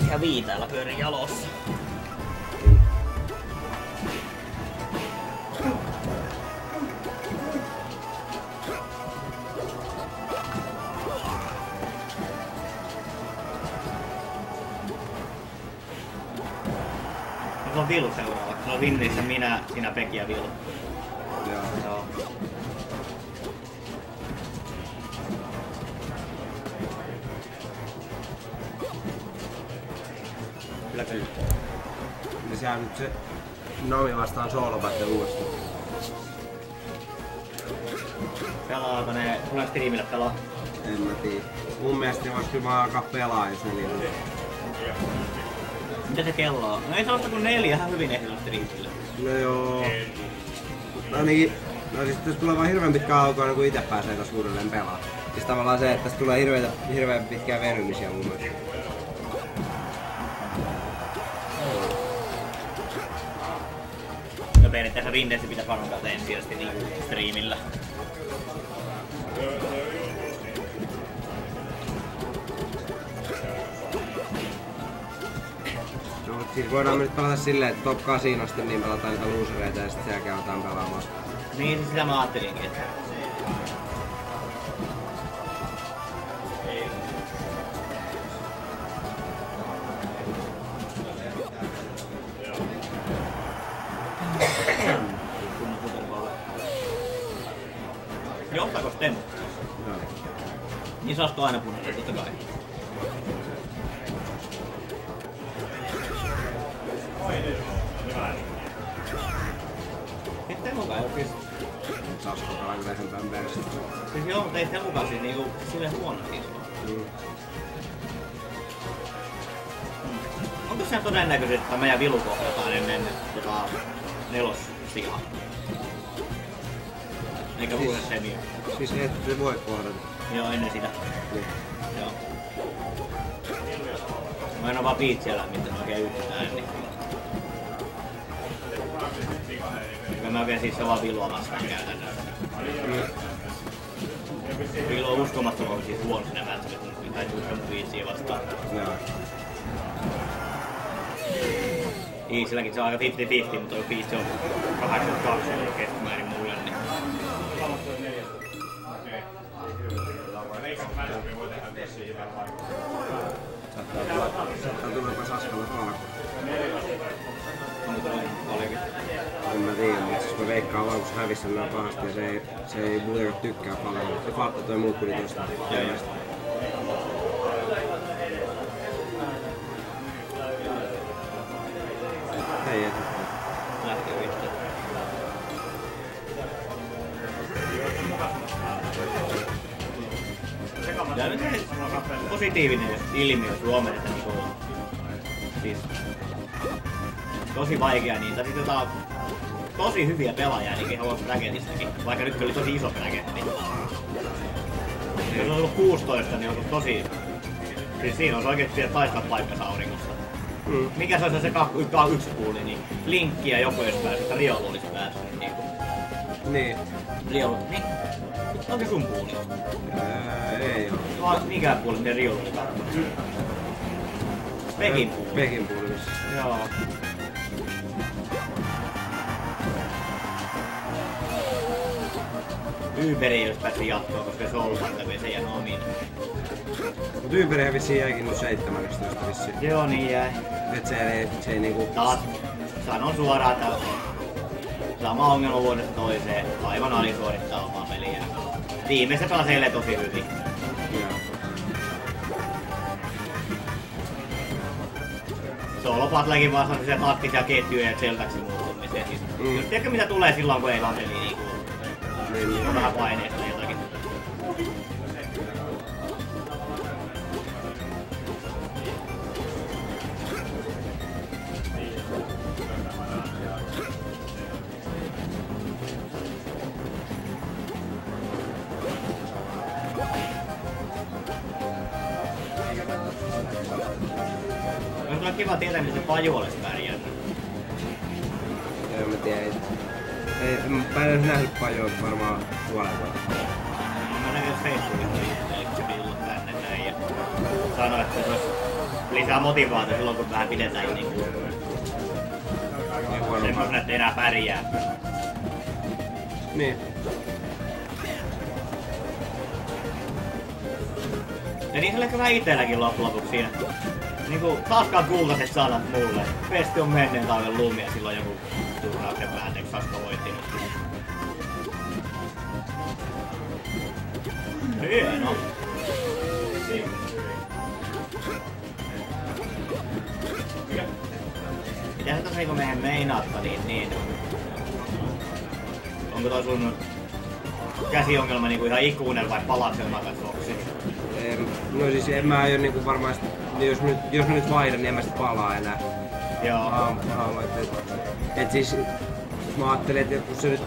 Ihan viitailla pyörin jalossa. Se on Vilu seuraavaksi. Se on Vinnissä minä, sinä, Peki ja Vilu. Joo. Kyllä. Ja sehän nyt se Nami vastaan Solo Battle uudestaan. Pelaako ne? Tulee striimille pelaa? En mä tiedä. Mun mielestä ne vois kyllä alkaa pelaa, jos ne niinku... Mitä se kello on? No ei se ole kuin 4, ihan hyvin ehdolla striimille. No joo. No niin. No siis tässä tulee vaan hirveen pitkä aukoa, kun ite pääsee tossa uudelleen pelaa. Siis tavallaan se, että tässä tulee hirveen pitkää venymisiä mun mielestä. No periaatteessa Rindeessä pitäis varmaan katsoa ensisijaisesti niinku striimillä. No siis voidaan me nyt pelata silleen, että top 8 asti niin pelataan niitä losereita ja sitten sen jälkeen aletaan pelaamaan. Niin, siis sitä mä ajattelinkin, että... Johtaako Sten? Joo. Niin saisiko aina punaista, totta kai. Sitten mukaan ei oikeesti. Saisiko pelaa vähempään versiota. Siis joo, mutta ei sitä mukaan siis niinku silleen huono kisoa. Onko se todennäköisesti, että meidän Vilu kohdataan ennen nelossijaa? Eikä Siis- vuoden semia. Siis et se voi kohdata. Joo, ennen sitä. Niin. Joo. Mä en oo vaan viitsiä lämmittänyt oikein yhtään, niin... Mä oikein siis se vaan Vilua vastaan käytännössä. Vilu on uskomattoman siis huono sinä matchissa, kun tai uskomattoman viitsiä vastaan. Joo. Iisilläkin se on aika 50-50, mutta tuo Beast on 82 keskimäärin mulle, niin... Saattaa tulla jopa Saskalla palkko. Olikin. En mä tiedä, mutta siis mä veikkaan vaan, kun se hävisi sen nää pahasti ja se ei muutenkaan tykkää paljon. Se fakta toi muut tuli tosta. Hei et. Lähti vittu. Ja nyt se positiivinen ilmiö Suomeen, että niinku... Siis... Tosi vaikea niitä, sit jotain... Tosi hyviä pelaajia niinkin haluaa bracketistäkin, vaikka nyt oli tosi iso bracketti. Jos on ollut 16, niin on ollut tosi... Siis siinä olisi oikeesti vielä taistaa paikkansa auringosta. Mikä se olisi se yksi puuli, niin Linkki ja joku olisi päässyt, että Riolu olisi päässyt niinku. Niin. Riolu, niin? Onko sun puuli? Ei oo. Vaan mikä puoli ne Riolu oli katsomaan? Pekin puuli. Pekin puoli missä. Joo. Yberi ei olisi päässyt jatkoa, koska se on ollut se jää omiin. Mut Yberihän vissiin jäikin nyt 17 vissiin. Joo, niin jäi. Et se ei niinku... Taas sanon suoraan, että sama ongelma vuodesta toiseen. Aivan alisuorittaa omaa peliä. Viimeisen pelasi eilen tosi hyvin. Joo. Solo Battlekin vaan sanoi se taktisia ketjuja ja Zeldaksi muuttumiseen. Siis, jos tiedätkö mitä tulee silloin kun ei vaan peli niinku... Niin. On vähän paineesta jotakin. kiva tietää, miten Paju olisi pärjännyt. Joo, mä tiedän. Mä en edes nähnyt Pajua varmaan puolen vuotta. Mä näin Facebookissa itse, eikö se tullut tänne näin ja sanoi, että se olisi lisää motivaatiota silloin, kun vähän pidetään niinku semmoisena, että enää pärjää. Niin. Ja niin se oli vähän itelläkin loppujen lopuksi siinä. Niinku taaskaan kultaiset sanat mulle. Pesti on menneen talven lumia silloin joku turnauksen päätteeksi Saska voitti. Hieno. Mitä sä tos niinku meidän meinaatta niin onko toi sun käsiongelma niinku ihan ikuinen vai palaako se takaisin? No siis en mä aio niinku varmaan jos mä nyt vaihdan, niin en mä sit palaa enää. Joo. Et siis mä ajattelin, että kun se nyt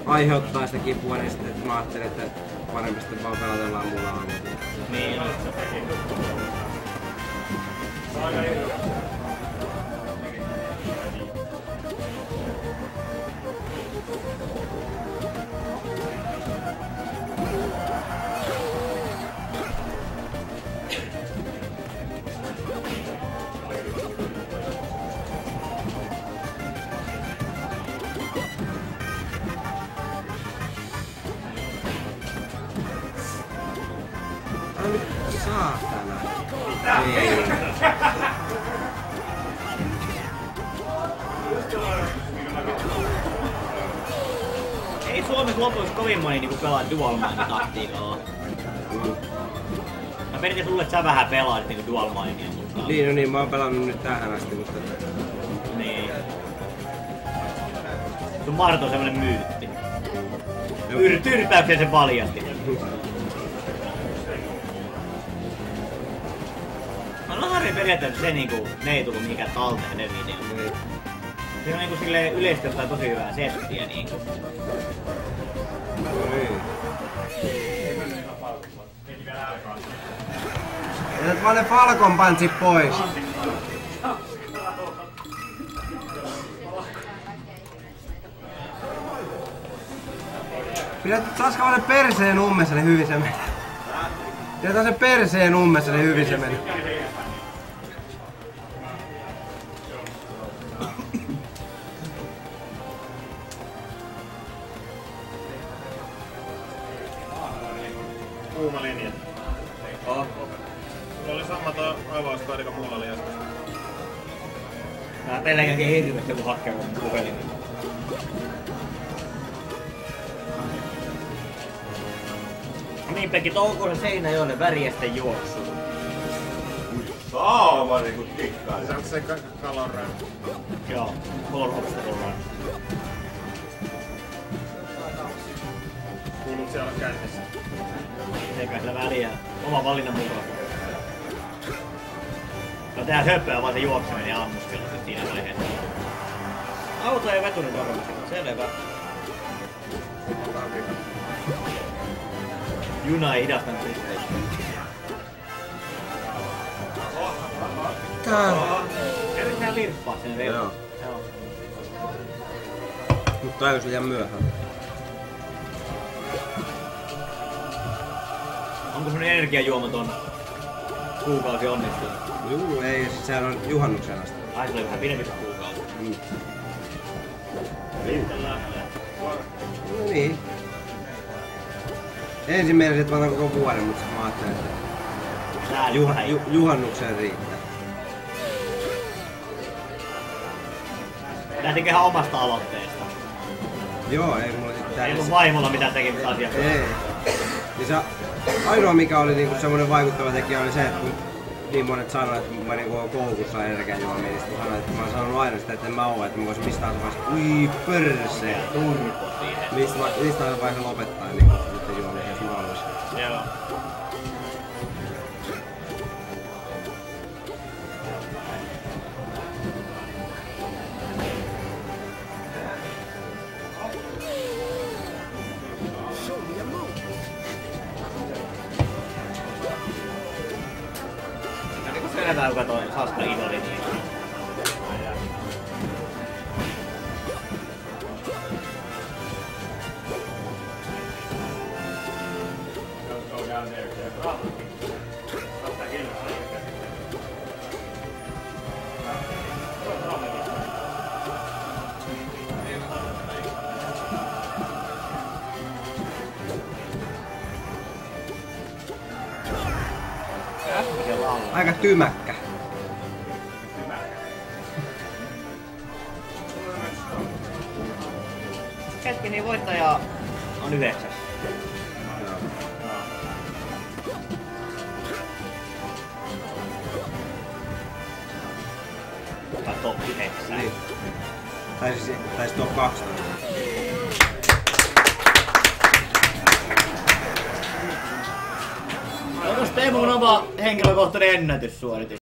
aiheuttaa sitä kipua, niin sitten mä ajattelin, että parempi sitten vaan pelatellaan mulla aamulla. Niin. Saatana. Ei Suomessa lopuksi kovin moni niinku pelaa dual mining taktiikalla. Mä peritin sulle, että sä vähän pelaat niinku dual miningia, mutta... Niin, no niin, mä oon pelannut nyt tähän asti, mutta... Niin. Sun Marto on semmonen myytti. Tyrpäyksen se paljasti. No Harri periaatteessa se niinku, ne ei tullut mikään talteen ne videot. Se on niinku silleen yleisesti jotain tosi hyvää settiä niinku. Jätät vaan ne Falcon Punchin pois. Pidät Saska vaan ne perseen ummessa, niin hyvin se menee. Pidät se perseen ummessa, niin hyvin se menee. Kuuma linja. Sulla oli sama toi avauskoodi kuin mulla oli joskus. Mä pelkäänkin hirveästi joku hakkee mun puhelimen. Niin Pekki, toukokuun Seinäjoelle värjästen juoksuun. Aivan niinku tikkaa. Se on se Kalorra. Joo, Color Obstacle Run. Kuuluuko siellä käynnissä? Eikä sillä väliä. Oma valinnan mukaan. No tehdään höppöä vaan se juokseminen ja ammuskelu siinä vaiheessa. Auto ja veturin tormusilla, selvä. Juna ei hidastanut pisteitä. Yritetään lirppaa sen reilun. Joo. Mutta ajois liian myöhään. Onko sun energiajuomaton kuukausi onnistunut? Juu, ei, sehän on juhannuksen asti. Ai, se oli vähän pidempi kuin kuukausi. No niin. Ensin meinasin, että mä otan koko vuoden, mutta mä ajattelin, että juhannukseen riittää. Lähtikö ihan omasta aloitteesta? Joo, ei mulla sitten Ei mun vaimolla mitään tekemistä asiaa. Ei. Ja se ainoa mikä oli niinku semmonen vaikuttava tekijä oli se, että kun niin monet sanoi, että mä niinku oon koukussa energiajuomia, niin sanoin, että mä oon sanonut aina sitä, että en mä oo, että mä voisin mistään vaiheessa, ui pörsee, Turpo siihen. mistään vaiheessa lopettaa niinku nyt juomia, jos mä olisin. Joo. Selväykö toi Saska idoli niin? Äsken laulaa. Aika tymäkkä. Hetkinen voittaja on 9. Tai top 9. Niin. Tai siis top 12. Onko Teemun oma henkilökohtainen ennätyssuoritus?